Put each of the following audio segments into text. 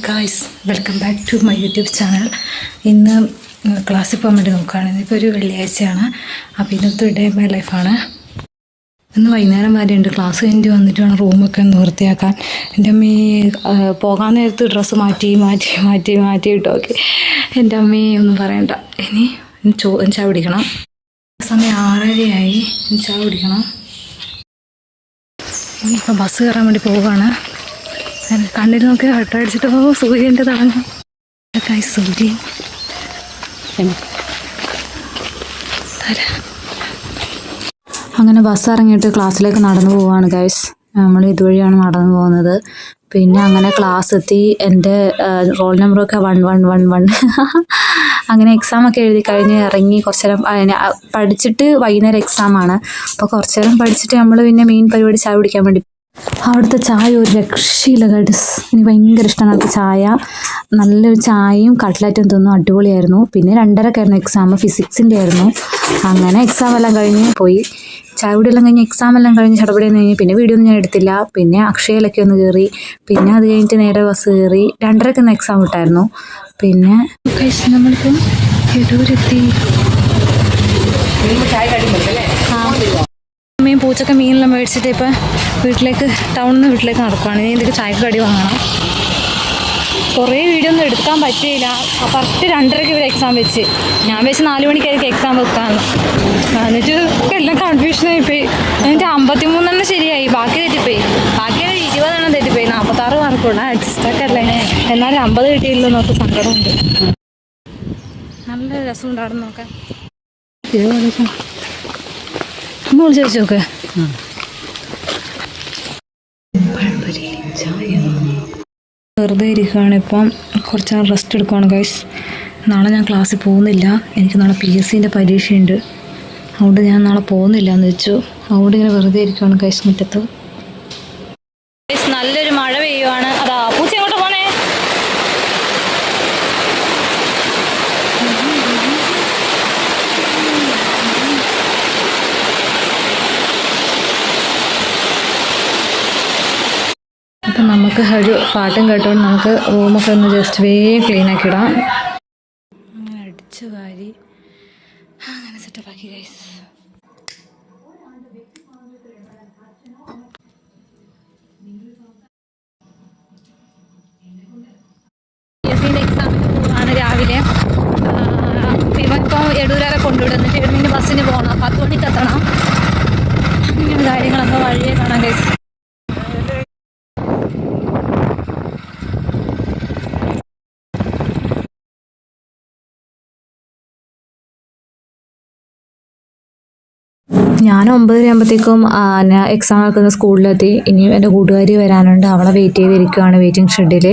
Guys, welcome back to my YouTube channel. ഇന്ന് ക്ലാസ്സിൽ പോകാൻ വേണ്ടി നോക്കുകയാണ്. ഇന്നിപ്പോൾ ഒരു വെള്ളിയാഴ്ചയാണ്. അപ്പോൾ ഇന്നത്തെ ഡേ മൈ ലൈഫാണ്. ഇന്ന് വൈകുന്നേരം വരെയുണ്ട്. ക്ലാസ് കഴിഞ്ഞ് വന്നിട്ട് വേണം റൂമൊക്കെ ഒന്ന് വൃത്തിയാക്കാൻ. എൻ്റെ അമ്മീ പോകാൻ നേരത്ത് ഡ്രസ്സ് മാറ്റി ഇട്ടോക്കെ. എൻ്റെ അമ്മയെ ഒന്നും പറയണ്ട. ഇനി ചായ പിടിക്കണം. സമയം 6:30 ചായ പിടിക്കണം. ഇനിയിപ്പോൾ ബസ് കയറാൻ വേണ്ടി പോവുകയാണ്. കണ്ണിൽ നോക്കി അട്ടടിച്ചിട്ട് സൂര്യൻ്റെ തടഞ്ഞു. സൂര്യൻ അങ്ങനെ ബസ് ഇറങ്ങിയിട്ട് ക്ലാസ്സിലേക്ക് നടന്നു പോവുകയാണ് ഗൈസ്. നമ്മൾ ഇതുവഴിയാണ് നടന്നു പോകുന്നത്. പിന്നെ അങ്ങനെ ക്ലാസ് എത്തി. എൻ്റെ റോൾ നമ്പറൊക്കെ 1111. അങ്ങനെ എക്സാമൊക്കെ എഴുതി കഴിഞ്ഞ് ഇറങ്ങി കുറച്ച് നേരം പഠിച്ചിട്ട് വൈകുന്നേരം എക്സാമാണ്. അപ്പോൾ കുറച്ച് നേരം പഠിച്ചിട്ട് നമ്മൾ പിന്നെ മെയിൻ പരിപാടി ചായ കുടിക്കാൻ വേണ്ടി. അവിടുത്തെ ചായ ഒരു രക്ഷയില്ല ഗൈസ്. എനിക്ക് ഭയങ്കര ഇഷ്ടമാണ് അവിടുത്തെ ചായ. നല്ലൊരു ചായയും കട്ട്ലറ്റും തിന്നു. അടിപൊളിയായിരുന്നു. പിന്നെ 2:30 എക്സാം, ഫിസിക്സിൻ്റെ ആയിരുന്നു. അങ്ങനെ എക്സാം എല്ലാം കഴിഞ്ഞ് പോയി. ചായ കുടിയെല്ലാം കഴിഞ്ഞ് എക്സാം എല്ലാം കഴിഞ്ഞ് ചടപടിയെന്ന് കഴിഞ്ഞ് പിന്നെ വീഡിയോ ഒന്നും ഞാൻ എടുത്തില്ല. പിന്നെ അക്ഷയയിലൊക്കെ ഒന്ന് കയറി. പിന്നെ അത് കഴിഞ്ഞിട്ട് നേരെ ബസ് കയറി. 2:30 എക്സാം വിട്ടായിരുന്നു. പിന്നെ നമ്മളിപ്പം എടൂരെത്തി. അമ്മയും പൂച്ചൊക്കെ മീനെല്ലാം മേടിച്ചിട്ട് ഇപ്പം ടൗണിൽ നിന്ന് വീട്ടിലേക്ക് നടക്കുകയാണ്. ഇനി എന്തൊക്കെ ചായക്ക് കടി വാങ്ങണം. കുറേ വീഡിയോ ഒന്നും എടുക്കാൻ പറ്റിയില്ല. കറക്റ്റ് 2:30 ഇവർ എക്സാം വെച്ച്. ഞാൻ വെച്ച് 4 മണിക്കായിരിക്കും എക്സാം വെക്കാമെന്ന്. എന്നിട്ട് എല്ലാം കൺഫ്യൂഷനായിപ്പോയി. എന്നിട്ട് 53 ശരിയായി, ബാക്കി തെറ്റിപ്പോയി. ബാക്കി 20 തെറ്റിപ്പോയി. 46 മാർക്കുള്ള അഡ്ജസ്റ്റൊക്കെ അല്ലേ. എന്നാലും 50 കിട്ടിയില്ലോ നോക്ക്. സങ്കടമുണ്ട്. നല്ല രസമുണ്ട് അവിടെ നോക്കാൻ. അമ്മ വിളിച്ച് വെച്ച് നോക്ക്. വെറുതെ ഇരിക്കുകയാണ്. ഇപ്പം കുറച്ച് നാൾ റെസ്റ്റ് എടുക്കുകയാണ് ഗൈസ്. നാളെ ഞാൻ ക്ലാസ്സിൽ പോകുന്നില്ല. എനിക്ക് നാളെ PSCൻ്റെ പരീക്ഷയുണ്ട്. അതുകൊണ്ട് ഞാൻ നാളെ പോകുന്നില്ല എന്ന് വെച്ചു. അതുകൊണ്ട് ഇങ്ങനെ വെറുതെ ഇരിക്കുകയാണ് ഗൈസ് മുറ്റത്ത്. നല്ലൊരു മഴ പെയ്യുവാണ്. അതാ പൂച്ച എങ്ങോട്ട് പോണേ. അപ്പം നമുക്ക് ഒരു പാട്ടും കേട്ടോണ്ട് നമുക്ക് റൂമൊക്കെ ഒന്ന് ജസ്റ്റ് വേഗം ക്ലീൻ ആക്കിയിടാം. അങ്ങനെ അടിച്ചു വാരി അങ്ങനെ സെറ്റപ്പാക്കി ഗൈസ്. PSCൻ്റെ എക്സാമിന് പോവാണ് രാവിലെ. ഇവനിപ്പോൾ എടൂരെ കൊണ്ടുവിടുന്നിട്ട് ഇവിടുന്ന് ബസ്സിന് പോകണം. 10 മണിക്ക് എത്തണം. ഇങ്ങനെ കാര്യങ്ങളൊക്കെ വഴിയെ കാണാം ഗൈസ്. ഞാൻ 9:30 ആകുമ്പോഴത്തേക്കും എക്സാം ആക്കുന്ന സ്കൂളിലെത്തി. ഇനി എൻ്റെ കൂട്ടുകാരി വരാനുണ്ട്. അവളെ വെയിറ്റ് ചെയ്തിരിക്കുകയാണ് വെയിറ്റിംഗ് ഷെഡിൽ.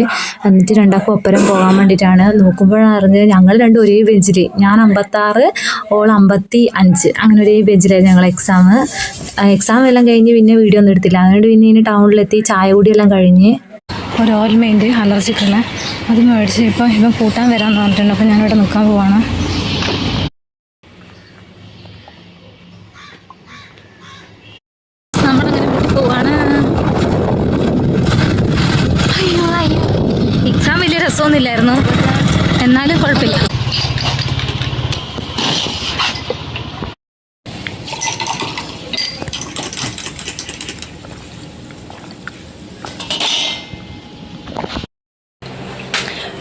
എന്നിട്ട് രണ്ടാൾക്കും ഒപ്പരം പോകാൻ വേണ്ടിയിട്ടാണ്. നോക്കുമ്പോഴാണ് അറിഞ്ഞത് ഞങ്ങൾ രണ്ടും ഒരേ ബെഞ്ചിൽ. ഞാൻ 56, ഓൾ 55. അങ്ങനെ ഒരേ ബെഞ്ചിലായിരുന്നു ഞങ്ങൾ എക്സാം എല്ലാം കഴിഞ്ഞ് പിന്നെ വീഡിയോ ഒന്നും എടുത്തില്ല. അതുകൊണ്ട് പിന്നെ ഇനി ടൗണിലെത്തി ചായ കുടിയെല്ലാം കഴിഞ്ഞ് ഒരു ഓയിൽമെൻറ്റ് അലർജിക്കുള്ള അത് മേടിച്ച് ഇവൻ കൂട്ടാൻ വരാമെന്ന് പറഞ്ഞിട്ടുണ്ട്. അപ്പോൾ ഞാനിവിടെ നിൽക്കാൻ പോവാണ്. എക്സാം വലിയ രസമൊന്നുമില്ലായിരുന്നു, എന്നാലും കുഴപ്പമില്ല.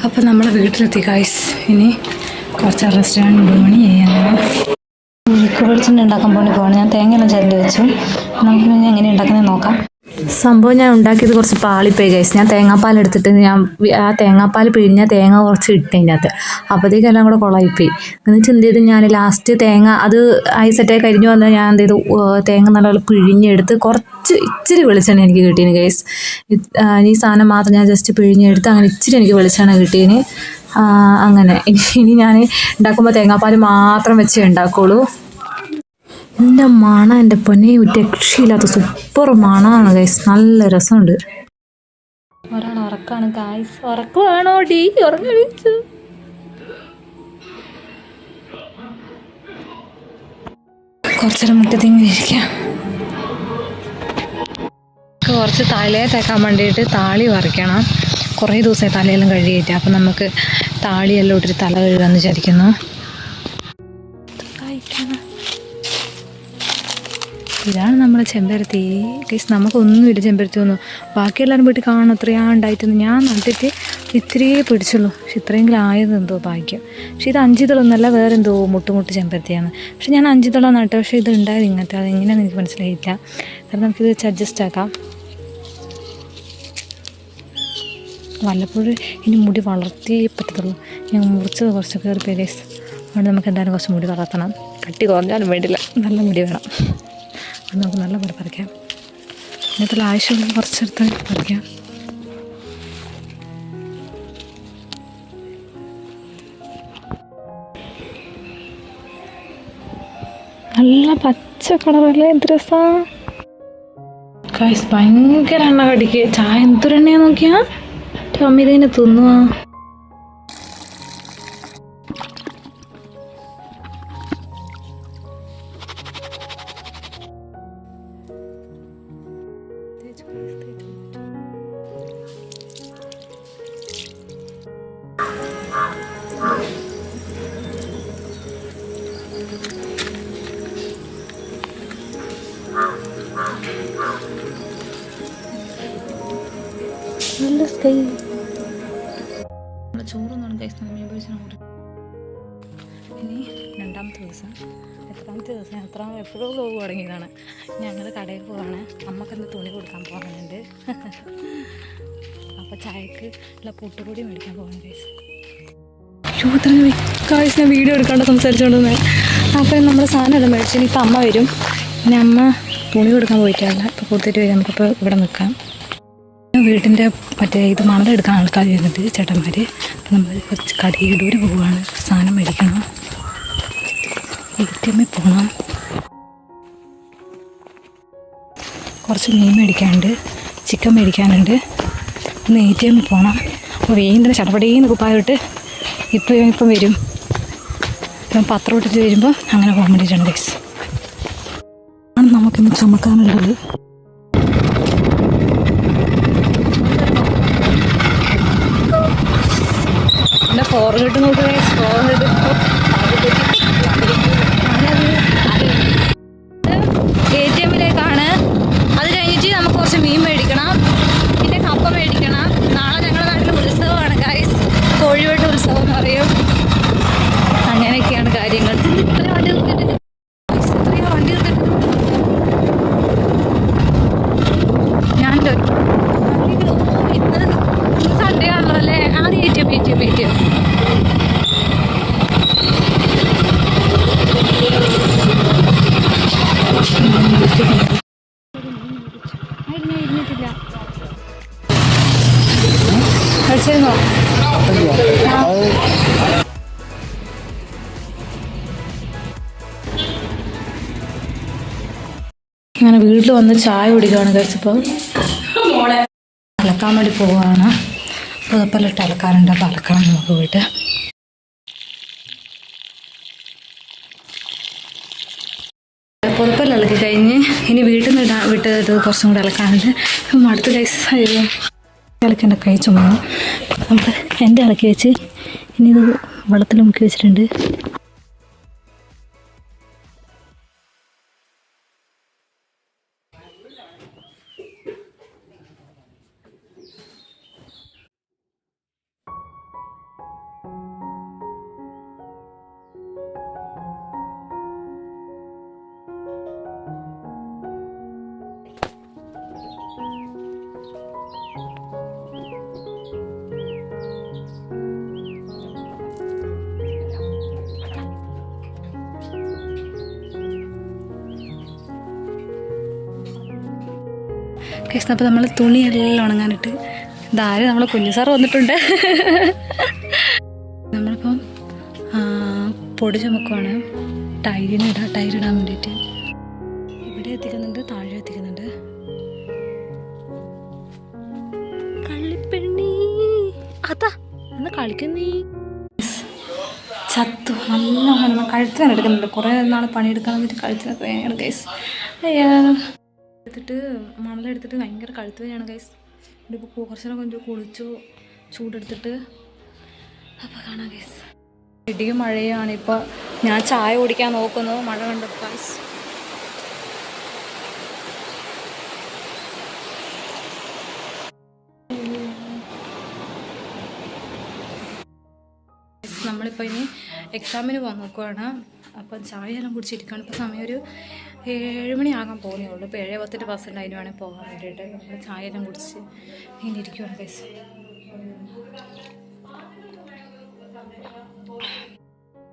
അപ്പം നമ്മളെ വീട്ടിലെത്തി ഗൈസ്. ഇനി കുറച്ച് റെസ്റ്റോറൻറ്റ് 2 മണി അങ്ങനെ വെളിച്ചെണ്ണ ഉണ്ടാക്കാൻ പോവാണ്. ഞാൻ തേങ്ങയെല്ലാം ചിരണ്ടി വെച്ചു. നമുക്ക് പിന്നെ എങ്ങനെ ഉണ്ടാക്കുന്നത് നോക്കാം. സംഭവം ഞാൻ ഉണ്ടാക്കിയത് കുറച്ച് പാളിപ്പോയി ഗൈസ്. ഞാൻ തേങ്ങാപ്പാൽ എടുത്തിട്ട് ആ തേങ്ങാപ്പാൽ പിഴിഞ്ഞ തേങ്ങ കുറച്ച് ഇട്ടതിൻ്റെ അകത്ത്. അപ്പോഴത്തേക്കും എല്ലാം കൂടെ കുളമായിപ്പോയി. എന്നിട്ട് എന്ത് ചെയ്തു, ഞാൻ ലാസ്റ്റ് തേങ്ങ അത് സെറ്റായി കരിഞ്ഞു വന്നാൽ ഞാൻ എന്ത് ചെയ്തു, തേങ്ങ നല്ലപോലെ പിഴിഞ്ഞെടുത്ത് ഇച്ചിരി വെളിച്ചെണ്ണ എനിക്ക് കിട്ടീന് ഗൈസ്. ഈ സാധനം മാത്രം ഞാൻ ജസ്റ്റ് പിഴിഞ്ഞെടുത്ത് അങ്ങനെ ഇച്ചിരി എനിക്ക് വെളിച്ചെണ്ണ കിട്ടീന്. അങ്ങനെ ഇനി ഞാൻ ഉണ്ടാക്കുമ്പോൾ തേങ്ങാപ്പാൽ മാത്രം വെച്ചേ ഉണ്ടാക്കുള്ളൂ. ഇതിൻ്റെ മണം എൻ്റെ പൊന്നെ ഒരു രക്ഷയില്ലാത്ത സൂപ്പർ മണമാണ് ഗൈസ്. നല്ല രസമുണ്ട്. ഒരാൾ ഉറക്കാണ് ഗൈസ്. ഉറക്കമാണോ ഡി? ഉറങ്ങിച്ചു. കുറച്ചേരം മുറ്റത്തിങ്ങനെ ഇരിക്കാം. കുറച്ച് തലയെ തേക്കാൻ വേണ്ടിയിട്ട് താളി പറിക്കണം. കുറേ ദിവസമായി തലയെല്ലാം കഴുകിയിട്ട്. അപ്പം നമുക്ക് താളിയെല്ലാം ഇട്ടിട്ട് തല കഴുകാമെന്ന് വിചാരിക്കുന്നു. ഇതാണ് നമ്മുടെ ചെമ്പരത്തി. ഗൈസ് നമുക്കൊന്നുമില്ല ചെമ്പരത്തി ഒന്നും. ബാക്കി എല്ലാവരും പോയിട്ട് കാണും എത്രയാ ഉണ്ടായിട്ടെന്ന്. ഞാൻ നട്ടിട്ട് ഇത്രയേ പിടിച്ചുള്ളൂ. പക്ഷെ ഇത്രയെങ്കിലും ആയതെന്തോ ഭാഗ്യം. പക്ഷെ ഇത് 5 ഇതളൊന്നല്ല, വേറെ എന്തോ മുട്ട് ചെമ്പരത്തിയാണ്. പക്ഷെ ഞാൻ 5 ഇതള നട്ടു. പക്ഷേ ഇത് ഉണ്ടായത് ഇങ്ങനത്തെ. അതെങ്ങനെയാണെന്ന് എനിക്ക് മനസ്സിലായില്ല. കാരണം നമുക്കിത് വെച്ച് അഡ്ജസ്റ്റ് ആക്കാം. വല്ലപ്പോഴും ഇനി മുടി വളർത്തിയേ പറ്റത്തുള്ളൂ. ഞാൻ മുറിച്ചത് കുറച്ച് കയറിപ്പോയി ഗൈസ്. അതുകൊണ്ട് നമുക്ക് എന്തായാലും കുറച്ച് മുടി വളർത്തണം. കട്ടി കുറഞ്ഞാലും വേണ്ടില്ല, നല്ല മുടി വേണം. അത് നമുക്ക് നല്ല പോലെ പറിക്കാം. ഇന്നത്തെ ആവശ്യമുള്ള കുറച്ചെടുത്ത് പറിക്കാം. നല്ല പച്ച കളറല്ലേ, എന്ത് രസമാണ്. ഗൈസ് ഭയങ്കര എണ്ണ കടിക്ക്. ചായ എന്തൊരെണ്ണയാ നോക്കിയാ. അമ്മ ഇതിനെ തിന്നുവാ. നല്ല സ്കൈ. ചോറൊന്നാണ് കഴിച്ചത്. മീൻ പൊരിച്ചാൽ കൂടി. ഇനി 2ാമത്തെ ദിവസം. എത്രാമത്തെ ദിവസം? എപ്പോഴോ വ്ലോഗ് തുടങ്ങിയതാണ്. ഞങ്ങൾ കടയിൽ പോവാണ്. അമ്മക്കെന്ത് തുണി കൊടുക്കാൻ പോകുന്നുണ്ട്. അപ്പോൾ ചായക്ക് ഉള്ള പുട്ടുപൊടി മേടിക്കാൻ പോകണം ഗൈസ്. ഗൈസ് ഞാൻ വീഡിയോ എടുക്കാണ്ട് സംസാരിച്ചുകൊണ്ടിരുന്നത്. അപ്പോൾ നമ്മൾ സാധനം എല്ലാം മേടിച്ചു. ഇനിയിപ്പോൾ അമ്മ വരും. പിന്നെ അമ്മ തുണി കൊടുക്കാൻ പോയിട്ടാണ്. ഇപ്പോൾ കൊടുത്തിട്ട് വരും. നമുക്കിപ്പോൾ ഇവിടെ നിൽക്കാം. വീട്ടിൻ്റെ ഇത് മണലെടുക്കാൻ ആൾക്കാർ വരുന്നുണ്ട്, ചേട്ടന്മാർ. അപ്പം നമ്മൾ കുറച്ച് കടയിലൂടെ പോവുകയാണ്. സാധനം മേടിക്കണം. ATM പോകണം. കുറച്ച് മീൻ മേടിക്കാനുണ്ട്, ചിക്കൻ മേടിക്കാനുണ്ട്. ഒന്ന് ATM പോകണം. അപ്പോൾ വേഗം ചടപടേന്ന് കുപ്പായിട്ട് ഇപ്പം വരും. ഇപ്പം പത്രം ഇട്ടിട്ട് വരുമ്പോൾ അങ്ങനെ പോകാൻ വേണ്ടിയിട്ടാണ് ഗൈസ്. ആണ് നമുക്കിന്ന് ചുമക്കാനുള്ളത്. എൻ്റെ ഫോർഹെഡ് നോക്കുക. ഫോർഹെഡ് ATMിലേക്കാണ്. അത് കഴിഞ്ഞിട്ട് നമുക്ക് കുറച്ച് മീൻ മേടിക്കണം, പിന്നെ കപ്പ മേടിക്കണം. നാളെ ഞങ്ങളുടെ നാട്ടിൽ ഉത്സവമാണ് ഗൈസ്. കോഴിവെട്ട് ഉത്സവം എന്ന് പറയും. അങ്ങനെയൊക്കെയാണ് കാര്യങ്ങൾ. ഇത്രയും വണ്ടി നിർത്തിയിട്ട് ഞാൻ ഇന്ന് സൺഡേ ആണല്ലോ അല്ലേ. ആദ്യം ATM ഇരുന്നിട്ടില്ല. കഴിച്ചിരുന്നോ? അങ്ങനെ വീട്ടിൽ വന്ന് ചായ കുടിക്കുകയാണ് കഴിച്ചപ്പോൾ. അലക്കാൻ വേണ്ടി പോവുകയാണ്. പുതപ്പെല്ലാം അലക്കാനുണ്ട്. അപ്പോൾ അലക്കണം നമുക്ക് പോയിട്ട്. പുതപ്പെല്ലാം ഇളക്കി കഴിഞ്ഞ് ഇനി വീട്ടിൽ നിന്ന് വിട്ടത് കുറച്ചും കൂടെ ഇളക്കാനുണ്ട്. അടുത്ത കൈസ് ഇളക്കി എൻ്റെ കൈ ചുമന്നു. നമുക്ക് എൻ്റെ ഇളക്കി വെച്ച് ഇനി ഇത് വെള്ളത്തിൽ മുക്കി വെച്ചിട്ടുണ്ട്. കേസ് അപ്പോൾ നമ്മൾ തുണിയെല്ലാം ഉണങ്ങാനിട്ട് ഇതാരും നമ്മളെ കുഞ്ഞു സാറ് വന്നിട്ടുണ്ട്. നമ്മളിപ്പം പൊടി ചുമക്കുവാണ്. ടൈലിടാൻ വേണ്ടിയിട്ട്. ഇവിടെ എത്തിക്കുന്നുണ്ട്, താഴെ എത്തിക്കുന്നുണ്ട്. കള്ളിപ്പെണ്ണി അതാ എന്ന് കളിക്കുന്നീ. ചത്തു നല്ല കഴുത്തിനാണ് എടുക്കുന്നുണ്ട്. കുറേ നാൾ പണിയെടുക്കാൻ വേണ്ടിയിട്ട് കഴുത്തിനൊക്കെ ഭയങ്കര കേസ്. എടുത്തിട്ട് മണലെടുത്തിട്ട് ഭയങ്കര കഴുത്ത് വേദനയാണ് ഗൈസ്. ഇവിടെ ഇപ്പോൾ കുറച്ച് നേരം കൊണ്ട് കുളിച്ചു. ചൂടെടുത്തിട്ട്. അപ്പോൾ കാണാം ഗൈസ്. ഇടിയും മഴയാണ്. ഇപ്പോൾ ഞാൻ ചായ കുടിക്കാൻ നോക്കുന്നു, മഴ കണ്ടു ഗൈസ്. നമ്മളിപ്പോൾ ഇനി എക്സാമിന് പോകാൻ നോക്കുവാണ്. അപ്പം ചായ എല്ലാം കുടിച്ചിരിക്കുകയാണ്. ഇപ്പോൾ സമയം ഒരു 7 മണിയാകാൻ പോകുന്നേ ഉള്ളൂ. ഇപ്പോൾ 7:10 ബസ്സുണ്ട്, അതിന് വേണേൽ പോകാൻ വേണ്ടിയിട്ട്. നമ്മൾ ചായ എല്ലാം കുടിച്ച് ഇങ്ങനെ ഇരിക്കുവാണ് ഗൈസ്.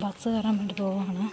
ബസ് കയറാൻ വേണ്ടി പോവുകയാണ്.